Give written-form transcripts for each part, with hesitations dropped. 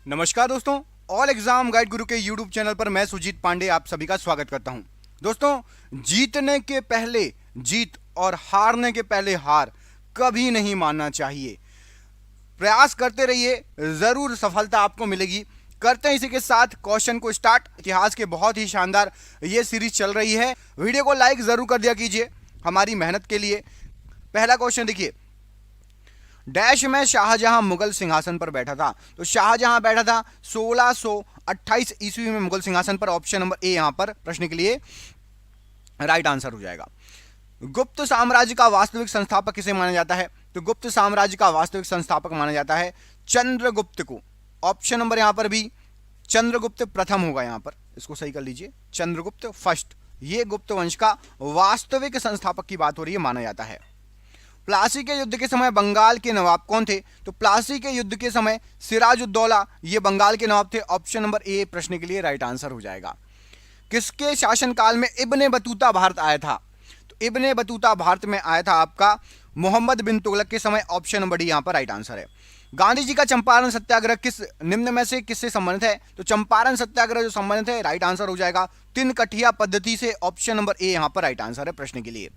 नमस्कार दोस्तों, all exam guide गुरु के यूट्यूब चैनल पर मैं सुजीत पांडे आप सभी का स्वागत करता हूं। दोस्तों, जीतने के पहले जीत और हारने के पहले हार कभी नहीं मानना चाहिए। प्रयास करते रहिए, जरूर सफलता आपको मिलेगी। करते हैं इसी के साथ क्वेश्चन को स्टार्ट। इतिहास के बहुत ही शानदार ये सीरीज चल रही है। वीडियो को लाइक जरूर कर दिया कीजिए हमारी मेहनत के लिए। पहला क्वेश्चन देखिए, डैश में शाहजहां मुगल सिंहासन पर बैठा था। तो शाहजहां बैठा था 1628 ईस्वी में मुगल सिंहासन पर। ऑप्शन नंबर ए यहां पर प्रश्न के लिए राइट आंसर हो जाएगा। गुप्त साम्राज्य का वास्तविक संस्थापक किसे माना जाता है? तो गुप्त साम्राज्य का वास्तविक संस्थापक माना जाता है चंद्रगुप्त को। ऑप्शन नंबर यहां पर भी चंद्रगुप्त प्रथम होगा। यहां पर इसको सही कर लीजिए, चंद्रगुप्त फर्स्ट। ये गुप्त वंश का वास्तविक संस्थापक की बात हो रही है, माना जाता है। प्लासी के युद्ध के समय बंगाल के नवाब कौन थे? तो प्लासी के युद्ध के समय सिराजुद्दौला ये बंगाल के नवाब थे। ऑप्शन नंबर ए प्रश्न के लिए राइट आंसर हो जाएगा। किसके शासनकाल में इब्ने बतूता भारत आया था? तो इब्ने बतूता भारत में आया था आपका मोहम्मद बिन तुगलक के समय। ऑप्शन नंबर डी यहां पर राइट आंसर है। गांधी जी का चंपारण सत्याग्रह किस निम्न में से किससे संबंधित है? तो चंपारण सत्याग्रह जो संबंधित है, राइट आंसर हो जाएगा तिनकठिया पद्धति से। ऑप्शन नंबर ए यहां पर राइट आंसर है प्रश्न के लिए।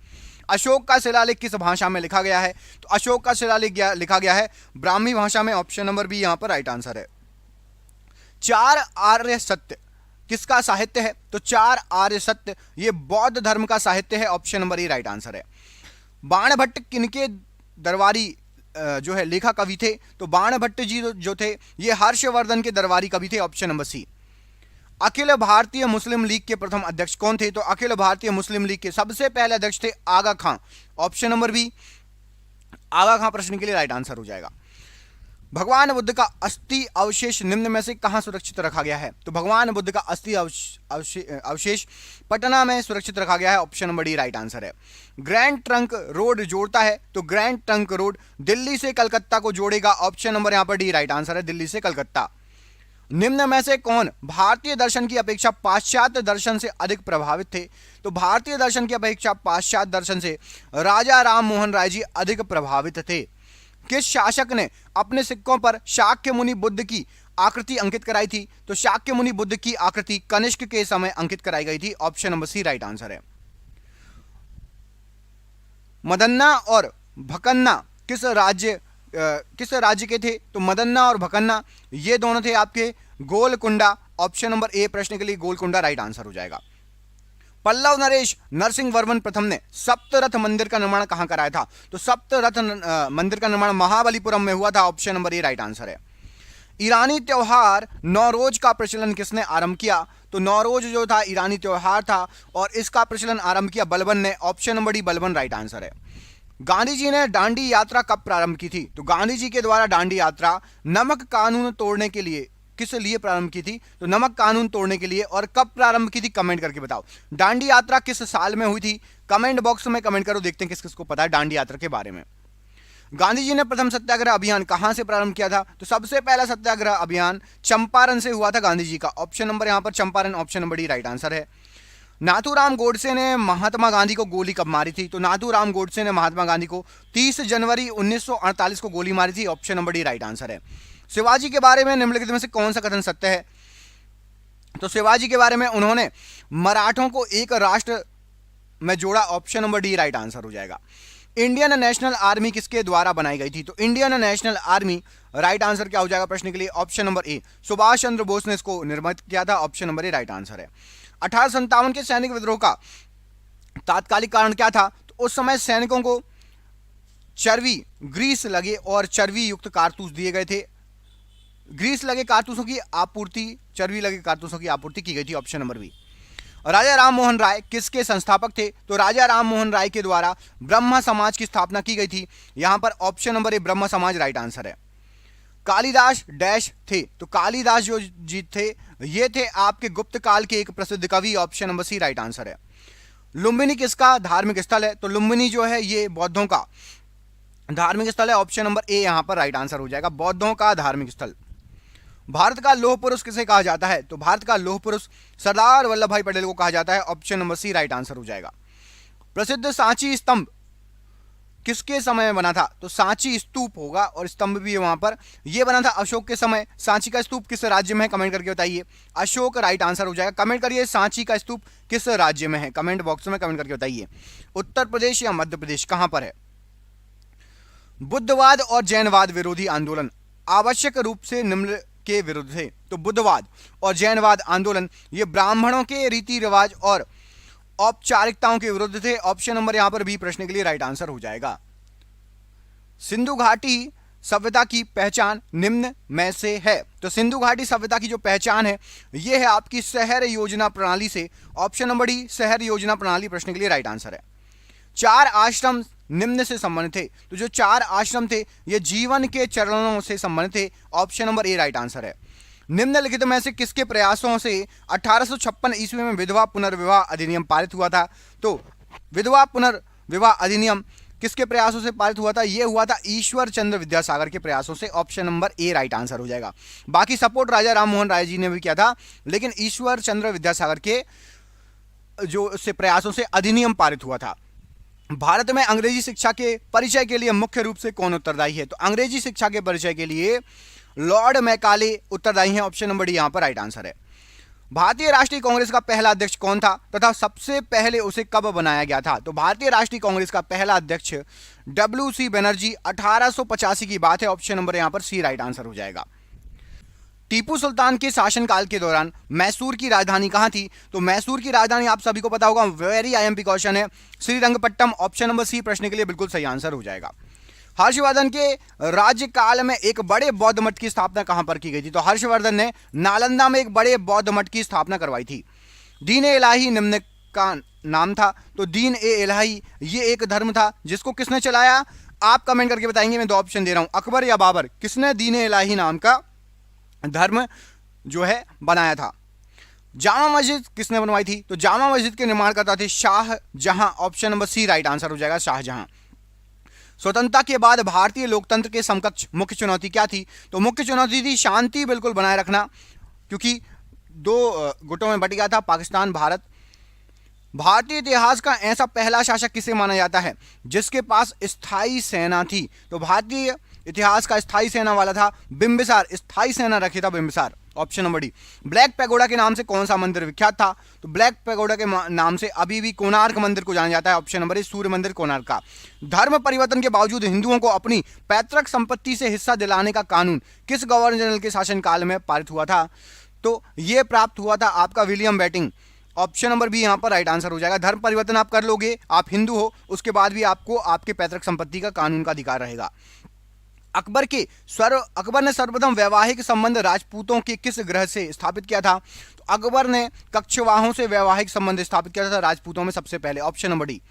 अशोक का शिलालेख किस भाषा में लिखा गया है? तो अशोक का शिलालेख लिखा गया है ब्राह्मी भाषा में। ऑप्शन नंबर बी यहां पर राइट आंसर है। चार आर्य सत्य किसका साहित्य है? तो चार आर्य सत्य ये बौद्ध धर्म का साहित्य है। ऑप्शन नंबर ए राइट आंसर है। बाणभट्ट किनके दरबारी जो है लेखा कवि थे? तो बाणभट्ट जी जो थे ये हर्षवर्धन के दरबारी कवि थे। ऑप्शन नंबर सी। अखिल भारतीय मुस्लिम लीग के प्रथम अध्यक्ष कौन थे? तो अखिल भारतीय मुस्लिम लीग के सबसे पहले अध्यक्ष थे आगा खां। ऑप्शन नंबर बी आगा खां प्रश्न के लिए राइट आंसर हो जाएगा। भगवान बुद्ध का अस्थि अवशेष निम्न में से कहां सुरक्षित रखा गया है? तो भगवान बुद्ध का अस्थि अवशेष पटना में सुरक्षित रखा गया है। Option number D right answer है। ग्रैंड ट्रंक रोड जोड़ता है? तो ग्रैंड ट्रंक रोड दिल्ली से कलकत्ता को जोड़ेगा। ऑप्शन नंबर यहां पर डी राइट आंसर है, दिल्ली से कलकत्ता। निम्न में से कौन भारतीय दर्शन की अपेक्षा पाश्चात्य दर्शन से अधिक प्रभावित थे? तो भारतीय दर्शन की अपेक्षा पाश्चात्य दर्शन से राजा राम मोहन राय जी अधिक प्रभावित थे। किस शासक ने अपने सिक्कों पर शाक्य मुनि बुद्ध की आकृति अंकित कराई थी? तो शाक्य मुनि बुद्ध की आकृति कनिष्क के समय अंकित कराई गई थी। Option number C right answer है। मदन्ना और भकन्ना किस राज्य के थे? तो मदन्ना और भकन्ना ये दोनों थे आपके गोलकुंडा। ऑप्शन नंबर ए प्रश्न के लिए गोलकुंडा राइट आंसर हो जाएगा। पल्लव नरेश नरसिंह वर्मन प्रथम ने सप्तरथ मंदिर का निर्माण कहां कराया था? तो सप्तरथ मंदिर का निर्माण महाबलीपुरम में हुआ था। ऑप्शन नंबर ए राइट आंसर है। ईरानी त्योहार नौरोज का प्रचलन किसने आरंभ किया? तो नौरोज जो था ईरानी त्योहार था और इसका प्रचलन आरंभ किया बलबन ने। Option number D Balban right answer है। गांधी जी ने दांडी यात्रा कब प्रारंभ की थी? तो गांधी जी के द्वारा दांडी यात्रा नमक कानून तोड़ने के लिए किस लिए प्रारंभ की थी? तो नमक कानून तोड़ने के लिए। और कब प्रारंभ की थी कमेंट करके बताओ। दांडी यात्रा किस साल में हुई थी? कमेंट बॉक्स में कमेंट करो, देखते हैं किस किस को पता है दांडी यात्रा के बारे में। गांधी जी ने प्रथम सत्याग्रह अभियान कहां से प्रारंभ किया था? तो सबसे पहला सत्याग्रह अभियान चंपारण से हुआ था गांधी जी का। ऑप्शन नंबर यहां पर Champaran, option number D right answer है। नाथूराम गोडसे ने महात्मा गांधी को गोली कब मारी थी? तो नाथूराम गोडसे ने महात्मा गांधी को 30 जनवरी 1948 को गोली मारी थी। Option number D right answer है। शिवाजी के बारे में निम्नलिखित में से कौन सा कथन सत्य है? तो शिवाजी के बारे में उन्होंने मराठों को एक राष्ट्र में जोड़ा। Option number D right answer हो जाएगा। इंडियन नेशनल आर्मी किसके द्वारा बनाई गई थी? तो Indian national army right answer क्या हो जाएगा प्रश्न के लिए? ऑप्शन नंबर ए सुभाष चंद्र बोस ने इसको निर्मित किया था। ऑप्शन नंबर ए राइट आंसर है। 1857 के सैनिक विद्रोह का तात्कालिक कारण क्या था? तो उस समय सैनिकों को चर्बी ग्रीस लगे और चर्बी युक्त कारतूस दिए गए थे। ग्रीस लगे कारतूसों की आपूर्ति, चर्बी लगे कारतूसों की आपूर्ति की गई थी। Option number B. Raja Ram Mohan Roy किसके संस्थापक थे? तो राजा राम मोहन राय के द्वारा ब्रह्म समाज की स्थापना की गई थी। यहां पर ऑप्शन नंबर ए ब्रह्म समाज राइट आंसर है। कालिदास डैश थे? तो कालिदास जो जी थे ये थे आपके गुप्त काल के एक प्रसिद्ध कवि। Option number C right answer है। लुम्बिनी किसका धार्मिक स्थल है? तो लुम्बिनी जो है ये बौद्धों का धार्मिक स्थल है। ऑप्शन नंबर ए यहां पर राइट आंसर हो जाएगा, बौद्धों का धार्मिक स्थल। भारत का लौह पुरुष किसे कहा जाता है? तो भारत का लौह पुरुष सरदार वल्लभ भाई पटेल को कहा जाता है। Option number C right answer हो जाएगा। प्रसिद्ध सांची स्तंभ किसके समय में बना था? तो सांची स्तूप होगा और स्तंभ भी है वहां पर। यह बना था अशोक के समय। सांची का स्तूप किस राज्य में है? कमेंट करके बताइए। अशोक राइट आंसर हो जाएगा। कमेंट करिए सांची का स्तूप किस राज्य में है, कमेंट बॉक्स में कमेंट करके बताइए। उत्तर प्रदेश या मध्य प्रदेश, कहां पर है? बुद्धवाद और जैनवाद विरोधी आंदोलन आवश्यक रूप से निम्न के विरुद्ध थे। तो बुद्धवाद और जैनवाद आंदोलन ये ब्राह्मणों के रीति रिवाज और औपचारिकताओं के विरुद्ध थे। ऑप्शन नंबर यहां पर बी प्रश्न के लिए राइट आंसर हो जाएगा। सिंधु घाटी सभ्यता की पहचान निम्न में से है। तो सिंधु घाटी सभ्यता की जो पहचान है यह है आपकी शहर योजना प्रणाली से। ऑप्शन नंबर डी शहर योजना प्रणाली प्रश्न के लिए राइट आंसर है। 4 आश्रम निम्न से संबंधित थे। तो जो 4 आश्रम थे ये जीवन के चरणों से संबंधित थे। ऑप्शन नंबर ए राइट आंसर है। निम्नलिखित में से किसके प्रयासों से 1856 ईस्वी में विधवा पुनर्विवाह अधिनियम पारित हुआ था? तो विधवा पुनर्विवाह अधिनियम किसके प्रयासों से पारित हुआ था? यह हुआ था ईश्वर चंद्र विद्यासागर के प्रयासों से। ऑप्शन नंबर ए राइट आंसर हो जाएगा। बाकी सपोर्ट राजा राम मोहन राय जी ने भी किया था, लेकिन ईश्वर चंद्र विद्यासागर के जो से प्रयासों से अधिनियम पारित हुआ था। भारत में अंग्रेजी शिक्षा के परिचय के लिए मुख्य रूप से कौन उत्तरदायी है? तो अंग्रेजी शिक्षा के परिचय के लिए लॉर्ड मैकाले उत्तरदायी हैं। ऑप्शन नंबर डी यहां पर राइट आंसर है। भारतीय राष्ट्रीय कांग्रेस का पहला अध्यक्ष कौन था तथा सबसे पहले उसे कब बनाया गया था? तो भारतीय राष्ट्रीय कांग्रेस का पहला अध्यक्ष डब्ल्यू.सी. बनर्जी 1885 की बात है। ऑप्शन नंबर यहां पर सी राइट आंसर हो जाएगा। टीपू सुल्तान के शासनकाल के दौरान मैसूर की राजधानी कहां थी? तो मैसूर की राजधानी आप सभी को पता होगा, वेरी आईएमपी क्वेश्चन है, श्रीरंगपट्टम। ऑप्शन नंबर सी प्रश्न के लिए बिल्कुल सही आंसर हो जाएगा। हर्षवर्धन के राज्यकाल में एक बड़े बौद्ध मठ की स्थापना कहां पर की गई थी? तो हर्षवर्धन ने नालंदा में एक बड़े बौद्ध मठ की स्थापना करवाई थी। दीन ए इलाही निम्न का नाम था। तो दीन ए इलाही ये एक धर्म था जिसको किसने चलाया? आप कमेंट करके बताएंगे। मैं 2 ऑप्शन दे रहा हूं, अकबर या बाबर, किसने दीन ए इलाही नाम का धर्म जो है बनाया था? जामा मस्जिद किसने बनवाई थी? तो जामा मस्जिद के निर्माण करता थे Shahjahan. Option number C right answer हो जाएगा, शाहजहां। स्वतंत्रता के बाद भारतीय लोकतंत्र के समकक्ष मुख्य चुनौती क्या थी? तो मुख्य चुनौती थी शांति बिल्कुल बनाए रखना, क्योंकि 2 गुटों में बट गया था पाकिस्तान भारत। भारतीय इतिहास का ऐसा पहला शासक किसे माना जाता है जिसके पास स्थायी सेना थी? तो भारतीय इतिहास का स्थायी सेना वाला था बिंबिसार। स्थायी सेना रखी था Bimbisara. Option number D. Black pagoda के नाम से कौन सा मंदिर विख्यात था? तो ब्लैक पैगोडा के नाम से अभी भी कोणार्क मंदिर को जाना जाता है। ऑप्शन नंबर ए सूर्य मंदिर कोणार्क का। धर्म परिवर्तन के बावजूद हिंदुओं को अपनी पैतृक संपत्ति से हिस्सा दिलाने का कानून किस गवर्नर जनरल के शासनकाल में पारित हुआ था? तो यह प्राप्त हुआ था आपका William Bentinck. Option number B यहां पर राइट आंसर हो जाएगा। धर्म परिवर्तन आप कर लोगे, आप हिंदू हो, उसके बाद भी आपको आपके पैतृक संपत्ति का कानून का अधिकार रहेगा। अकबर ने सर्वप्रथम वैवाहिक संबंध राजपूतों के किस ग्रह से स्थापित किया था? तो अकबर ने कक्षवाहों से वैवाहिक संबंध स्थापित किया था राजपूतों में सबसे पहले। Option number D.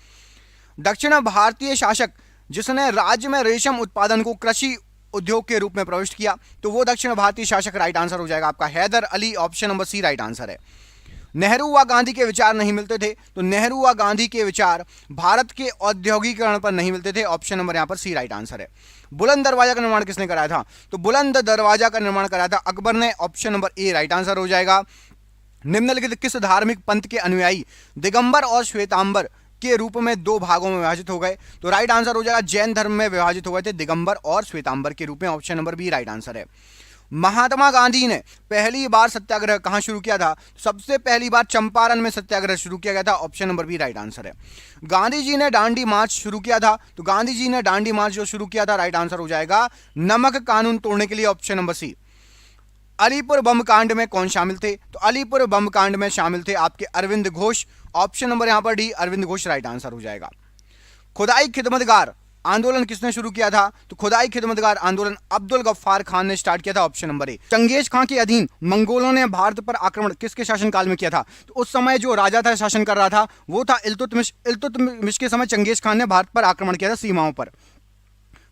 दक्षिण भारतीय शासक जिसने राज्य में रेशम उत्पादन को कृषि उद्योग के रूप में प्रविष्ट किया, तो वो दक्षिण भारतीय शासक राइट आंसर हो जाएगा आपका Haidar Ali. Option number C right answer है। नेहरू व गांधी के विचार नहीं मिलते थे। तो नेहरू व गांधी के विचार भारत के औद्योगिकरण पर नहीं मिलते थे। ऑप्शन नंबर यहां पर सी राइट आंसर है। बुलंद दरवाजा का निर्माण किसने कराया था? तो बुलंद दरवाजा का निर्माण कराया था अकबर ने। ऑप्शन नंबर ए राइट आंसर हो जाएगा। निम्नलिखित किस धार्मिक पंथ के अनुयायी दिगंबर और श्वेतांबर के रूप में 2 भागों में विभाजित हो गए? तो राइट आंसर हो जाएगा जैन धर्म में विभाजित हो गए थे दिगंबर और श्वेतांबर के रूप में। Option number B right answer है। महात्मा गांधी ने पहली बार सत्याग्रह कहां शुरू किया था? सबसे पहली बार चंपारण में सत्याग्रह शुरू किया गया था। Option number B right answer है। गांधी जी ने दांडी मार्च शुरू किया था। तो गांधी जी ने दांडी मार्च जो शुरू किया था राइट आंसर हो जाएगा नमक कानून तोड़ने के लिए। Option number C. अलीपुर बम कांड में कौन शामिल थे? तो अलीपुर बम कांड में शामिल थे आपके अरविंद घोष। ऑप्शन नंबर यहां पर D Arvind Ghosh right answer हो जाएगा। खुदाई खिदमतगार आंदोलन किसने शुरू किया था? तो खुदाई खिदमतगार आंदोलन अब्दुल गफ्फार खान ने स्टार्ट किया था। ऑप्शन नंबर ए। चंगेज खां के अधीन मंगोलों ने भारत पर आक्रमण किसके शासनकाल में किया था? तो उस समय जो राजा था शासन कर रहा था वो था इल्तुतमिश। इल्तुतमिश के समय चंगेज खान ने भारत पर आक्रमण किया था सीमाओं पर।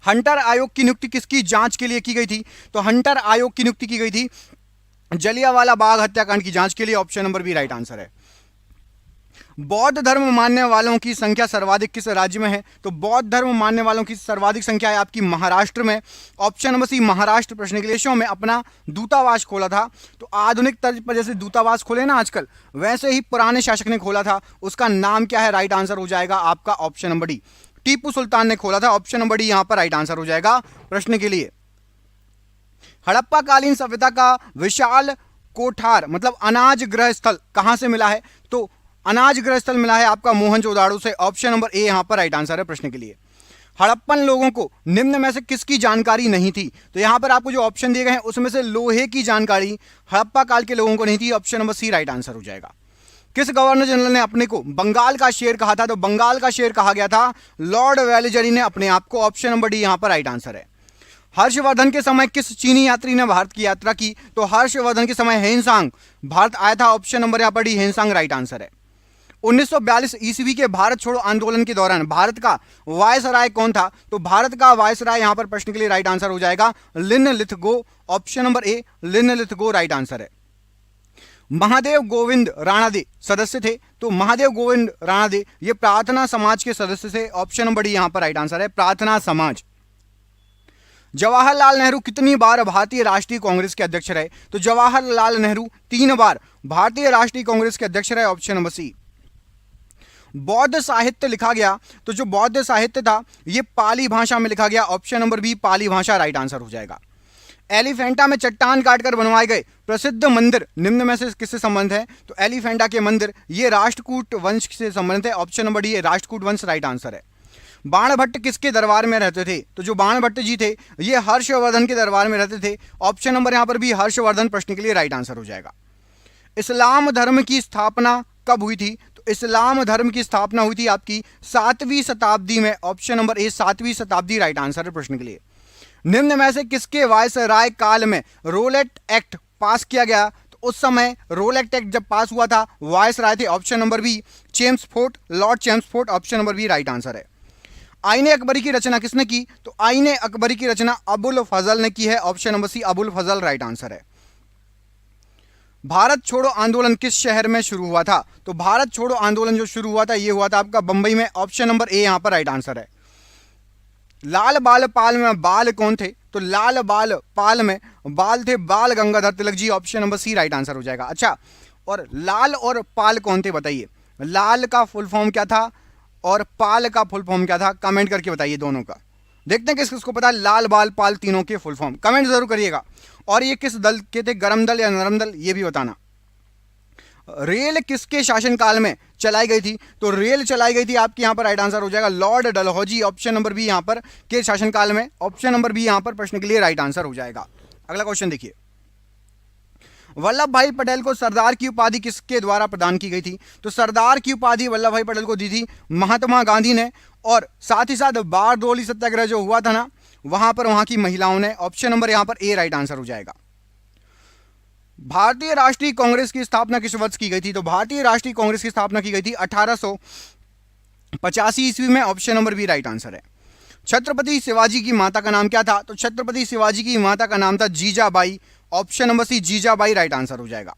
हंटर आयोग की नियुक्ति किसकी जांच के लिए की गई थी? तो हंटर आयोग की नियुक्ति की गई थी जलियांवाला बाग हत्याकांड की जांच के लिए। Option number B right answer है। बौद्ध धर्म मानने वालों की संख्या सर्वाधिक किस राज्य में है? तो बौद्ध धर्म मानने वालों की सर्वाधिक संख्या है आपकी महाराष्ट्र में। ऑप्शन नंबर सी महाराष्ट्र प्रश्न के लिए देशों में अपना दूतावास खोला था। तो आधुनिक तर्ज पर जैसे दूतावास खोले ना आजकल, वैसे ही पुराने शासक ने खोला था। उसका नाम क्या है? राइट आंसर हो जाएगा आपका option number D Tipu Sultan ने खोला था। ऑप्शन नंबर डी यहां पर राइट आंसर हो जाएगा प्रश्न के लिए। हड़प्पा कालीन सभ्यता का विशाल कोठार मतलब अनाज गृह स्थल कहां से मिला है? तो अनाज गृह स्थल मिला है आपका मोहनजोदाड़ो से। ऑप्शन नंबर ए यहां पर राइट आंसर है प्रश्न के लिए। हड़प्पन लोगों को निम्न में से किसकी जानकारी नहीं थी? तो यहां पर आपको जो ऑप्शन दिए गए हैं उसमें से लोहे की जानकारी हड़प्पा काल के लोगों को नहीं थी। Option number C right answer हो जाएगा। किस गवर्नर जनरल ने अपने को बंगाल का शेर कहा था? तो बंगाल का शेर कहा गया था लॉर्ड वेलेजरी ने अपने आप को। ऑप्शन नंबर डी यहां पर राइट आंसर है। हर्षवर्धन के समय किस चीनी यात्री ने भारत की यात्रा की? तो हर्षवर्धन के समय हेनसांग भारत आया था। ऑप्शन नंबर यहां पर डी हेनसांग राइट आंसर है। 1942 ईस्वी के भारत छोड़ो आंदोलन के दौरान भारत का वायसराय कौन था? तो भारत का वायसराय यहां पर प्रश्न के लिए राइट आंसर हो जाएगा Linlithgow. Option number A Linlithgow right answer है। महादेव गोविंद राणादे सदस्य थे। तो महादेव गोविंद राणादे ये प्रार्थना समाज के सदस्य थे। ऑप्शन नंबर डी यहां पर राइट आंसर है प्रार्थना समाज। जवाहरलाल नेहरू कितनी बार भारतीय राष्ट्रीय कांग्रेस के अध्यक्ष रहे? तो जवाहरलाल नेहरू 3 बार भारतीय राष्ट्रीय कांग्रेस के अध्यक्ष रहे। Option number C. बौद्ध साहित्य लिखा गया, तो जो बौद्ध साहित्य था यह पाली भाषा में लिखा गया। ऑप्शन नंबर बी पाली भाषा राइट आंसर हो जाएगा। एलिफेंटा में चट्टान काटकर बनवाए गए प्रसिद्ध मंदिर निम्न में से किससे संबंध है? तो एलिफेंटा के मंदिर ये राष्ट्रकूट वंश से संबंधित है। ऑप्शन नंबर डी राष्ट्रकूट वंश राइट आंसर है। बाणभट्ट किसके दरबार में रहते थे? तो जो बाणभट्ट जी थे ये हर्षवर्धन के दरबार में रहते थे। ऑप्शन नंबर यहां पर भी हर्षवर्धन प्रश्न के लिए राइट आंसर हो जाएगा। इस्लाम धर्म की स्थापना कब हुई थी? तो इस्लाम धर्म की स्थापना हुई थी आपकी 7वीं शताब्दी में। ऑप्शन नंबर ए 7वीं शताब्दी राइट आंसर है प्रश्न के लिए। निम्न में से किसके वायसराय काल में रोलेट एक्ट पास किया गया? तो उस समय रोलेट एक्ट जब पास हुआ था वायसराय थे। Option number B Chelmsford, Lord Chelmsford. Option number B right answer है। आईने अकबरी की रचना किसने की? तो आईने अकबरी की रचना अबुल फजल ने की है। ऑप्शन नंबर सी अबुल फजल राइट आंसर है। भारत छोड़ो आंदोलन किस शहर में शुरू हुआ था? तो भारत छोड़ो आंदोलन जो शुरू हुआ था ये हुआ था आपका बंबई में। ऑप्शन नंबर ए यहां पर राइट आंसर है। लाल बाल पाल में बाल कौन थे? तो लाल बाल पाल में बाल थे Bal Gangadhar Tilak ji. Option number C right answer हो जाएगा। अच्छा, और लाल और पाल कौन थे बताइए? लाल का फुल फॉर्म क्या था और पाल का फुल फॉर्म क्या था? कमेंट करके बताइए दोनों का। देखते हैं किस किसको पता है लाल बाल पाल तीनों के फुल फॉर्म। कमेंट जरूर करिएगा। और ये किस दल के थे, गरम दल या नरम दल, ये भी बताना। रेल किसके शासनकाल में चलाई गई थी? तो रेल चलाई गई थी आपके यहां पर राइट आंसर हो जाएगा Lord Dalhousie. Option number B यहां पर के शासनकाल में। ऑप्शन नंबर बी यहां पर प्रश्न के लिए राइट आंसर हो जाएगा। अगला क्वेश्चन देखिए, वल्लभ भाई पटेल को सरदार की उपाधि किसके द्वारा प्रदान की गई थी? तो सरदार की उपाधि वल्लभ भाई पटेल को दी थी महात्मा गांधी ने, और साथ ही साथ बारडोली सत्याग्रह जो हुआ था ना वहां पर वहां की महिलाओं ने। ऑप्शन नंबर यहां पर ए राइट आंसर हो जाएगा। भारतीय राष्ट्रीय कांग्रेस की स्थापना किस वर्ष की गई थी? तो भारतीय राष्ट्रीय कांग्रेस की स्थापना की गई थी 1885 ईस्वी में। Option number B right answer है। छत्रपति शिवाजी की माता का नाम क्या था? तो छत्रपति शिवाजी की माता का नाम था Jijabai. Option number C Jijabai right answer हो जाएगा।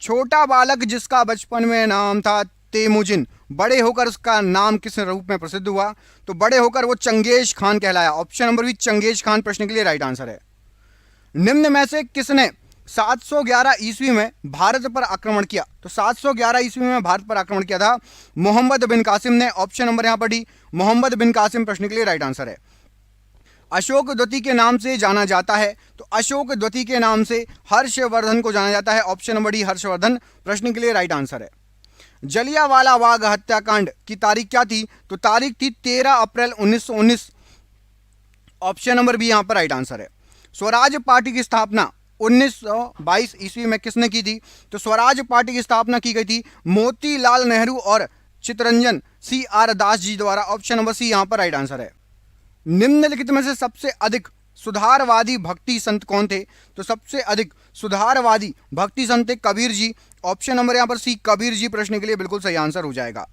छोटा बालक जिसका बचपन में नाम था तेमुजिन, बड़े होकर उसका नाम किस रूप में प्रसिद्ध हुआ? तो बड़े होकर वो चंगेज खान कहलाया। ऑप्शन नंबर बी चंगेज खान प्रश्न के लिए राइट आंसर है। निम्न में से किसने 711 ईस्वी में भारत पर आक्रमण किया? तो 711 ईस्वी में भारत पर आक्रमण किया था मोहम्मद बिन कासिम ने। ऑप्शन नंबर यहां पर डी मोहम्मद बिन कासिम प्रश्न के लिए राइट आंसर है। अशोक द्वितीय के नाम से जाना जाता है? तो अशोक द्वितीय के नाम से हर्षवर्धन को जाना जाता है। ऑप्शन नंबर डी हर्षवर्धन प्रश्न के लिए राइट आंसर है। जलियांवाला बाग हत्याकांड की तारीख क्या थी? तो तारीख थी 13 अप्रैल 1919। ऑप्शन नंबर बी यहां पर राइट आंसर है। स्वराज पार्टी की स्थापना 1922 ईस्वी में किसने की थी? तो स्वराज पार्टी की स्थापना की गई थी मोतीलाल नेहरू और चित्तरंजन CR दास जी द्वारा। ऑप्शन नंबर सी यहां पर राइट आंसर है। निम्नलिखित में से सबसे अधिक सुधारवादी भक्ति संत कौन थे? तो सबसे अधिक सुधारवादी भक्ति संत थे कबीर जी। ऑप्शन नंबर यहां पर सी कबीर जी प्रश्न के लिए बिल्कुल सही आंसर हो जाएगा।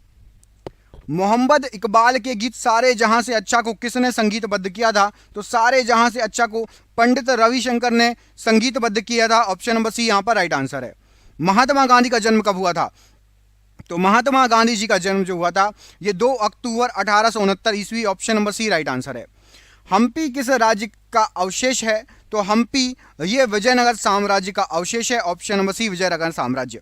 मोहम्मद इकबाल के गीत सारे जहां से अच्छा को किसने संगीतबद्ध किया था? तो सारे जहां से अच्छा को पंडित रविशंकर ने संगीतबद्ध किया था। ऑप्शन नंबर सी यहां पर राइट आंसर है। महात्मा गांधी का जन्म कब हुआ था? तो महात्मा गांधी जी का जन्म जो हुआ था ये 2 अक्टूबर 1869 ईस्वी। Option number C right answer है। हम्पी किस राज्य का अवशेष है? तो हम्पी ये विजयनगर साम्राज्य का अवशेष है, ऑप्शन नंबर सी विजयनगर साम्राज्य।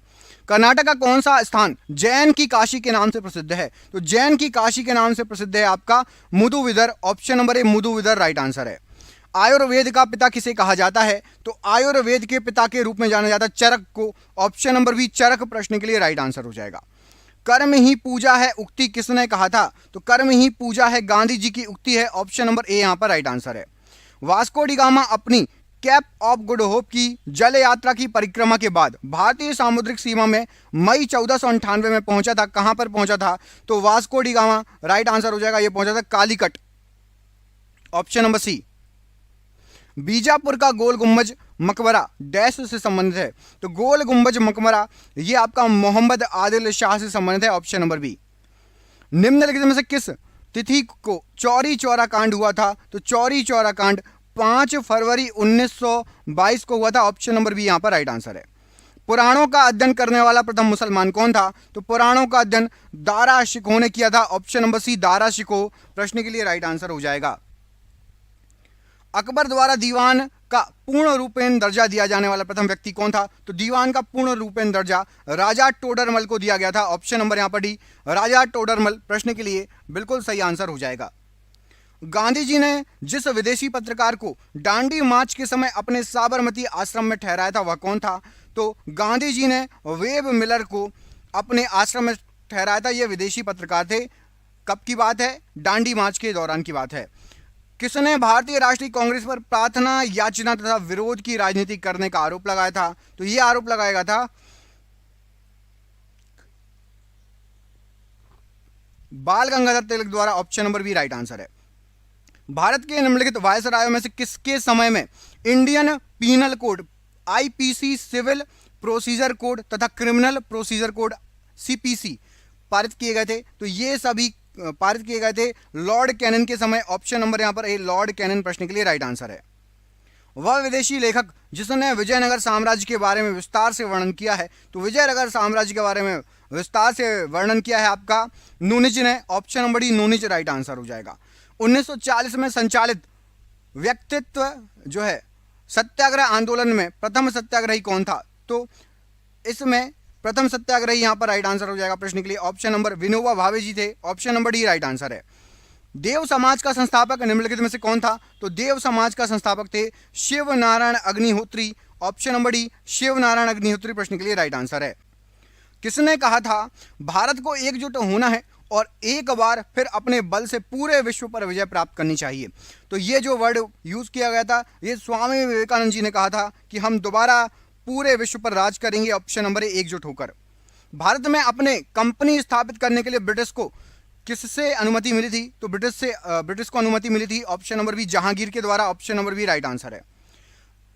कर्नाटक का कौन सा स्थान जैन की काशी के नाम से प्रसिद्ध है? तो जैन की काशी के नाम से प्रसिद्ध है आपका Moodbidri, option number A Moodbidri right answer है। आयुर्वेद का पिता किसे कहा जाता है? तो आयुर्वेद के पिता के रूप में जाना जाता है चरक को, ऑप्शन नंबर बी चरक प्रश्न के लिए राइट आंसर हो जाएगा। कर्म ही पूजा है उक्ति किसने कहा था? तो कर्म ही पूजा है गांधी जी की उक्ति है, ऑप्शन नंबर ए यहां पर राइट आंसर है। वास्को डी गामा अपनी कैप ऑफ गुड होप की जल यात्रा की परिक्रमा के बाद भारतीय सामुद्रिक सीमा में मई 1498 में पहुंचा था। कहां पर पहुंचा था? तो Vasco de Gama right answer हो जाएगा, यह पहुंचा था Calicut, option number C. Bijapur का गोल गुंबज मकबरा डैश से संबंधित है? तो गोल गुंबज मकबरा यह आपका मोहम्मद आदिल शाह से संबंधित है, ऑप्शन नंबर बी। निम्नलिखित में से किस तिथि को चौरी चौरा कांड हुआ था? तो चौरी चौरा कांड 5 फरवरी 1922 को हुआ था, ऑप्शन नंबर बी यहां पर राइट आंसर है। पुराणों का अध्ययन करने वाला प्रथम मुसलमान कौन था? तो पुराणों का अध्ययन दारा शिकोह ने किया था, option number C Dara Shikoh प्रश्न के लिए राइट आंसर हो जाएगा। अकबर द्वारा दीवान का पूर्ण रूपेण दर्जा दिया जाने वाला प्रथम व्यक्ति कौन था? तो दीवान का पूर्ण रूपेण दर्जा राजा टोडरमल को दिया गया था, ऑप्शन नंबर यहां पर डी राजा टोडरमल प्रश्न के लिए बिल्कुल सही आंसर हो जाएगा। गांधी जी ने जिस विदेशी पत्रकार को डांडी मार्च के समय अपने साबरमती आश्रम में ठहराया था वह कौन था? तो गांधी जी ने वेब मिलर को अपने आश्रम में ठहराया था, यह विदेशी पत्रकार थे। कब की बात है? डांडी मार्च के दौरान की बात है। किसने भारतीय राष्ट्रीय कांग्रेस पर प्रार्थना याचना तथा विरोध की राजनीति करने का आरोप लगाया था? तो यह आरोप लगाया था बाल गंगाधर तिलक द्वारा, option number B right answer है। भारत के निम्नलिखित वायसरायों में से किसके समय में Indian penal code IPC, civil procedure code तथा क्रिमिनल प्रोसीजर कोड सीपीसी पारित किए गए थे? तो ये सभी पारित किए गए थे लॉर्ड कैनन के समय, ऑप्शन नंबर यहां पर ए लॉर्ड कैनन प्रश्न के लिए राइट आंसर है। वह विदेशी लेखक जिसने विजयनगर साम्राज्य के बारे में विस्तार से वर्णन किया है? तो विजयनगर साम्राज्य के बारे में विस्तार से वर्णन किया है आपका नूनिज ने, option number D Nuniz right answer हो जाएगा। 1940 में संचालित व्यक्तित्व जो है सत्याग्रह आंदोलन में प्रथम सत्याग्रही कौन था? तो इसमें प्रथम सत्याग्रही यहां पर राइट आंसर हो जाएगा प्रश्न के लिए, ऑप्शन नंबर विनोबा भावे जी थे, option number D right answer है। देव समाज का संस्थापक निम्नलिखित में से कौन था? तो देव समाज का संस्थापक थे Shiv Narayan Agnihotri, option number D Shiv Narayan Agnihotri प्रश्न के लिए राइट आंसर है। किसने कहा था भारत को एकजुट होना है और एक बार फिर अपने बल से पूरे विश्व पर विजय प्राप्त करनी चाहिए? तो ये जो वर्ड यूज किया गया था ये स्वामी विवेकानंद जी ने कहा था कि हम दोबारा पूरे विश्व पर राज करेंगे, ऑप्शन नंबर ए एकजुट होकर। भारत में अपने कंपनी स्थापित करने के लिए ब्रिटिश को किससे अनुमति मिली थी? तो ब्रिटिश को अनुमति मिली थी, ऑप्शन नंबर बी जहांगीर के द्वारा, option number B right answer है।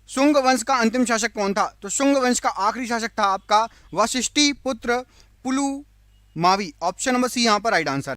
शुंग वंश का अंतिम शासक कौन था? तो शुंग वंश का आखिरी शासक था आपका वशिष्ठी पुत्र पुलुमावी, ऑप्शन नंबर सी यहां पर राइट आंसर।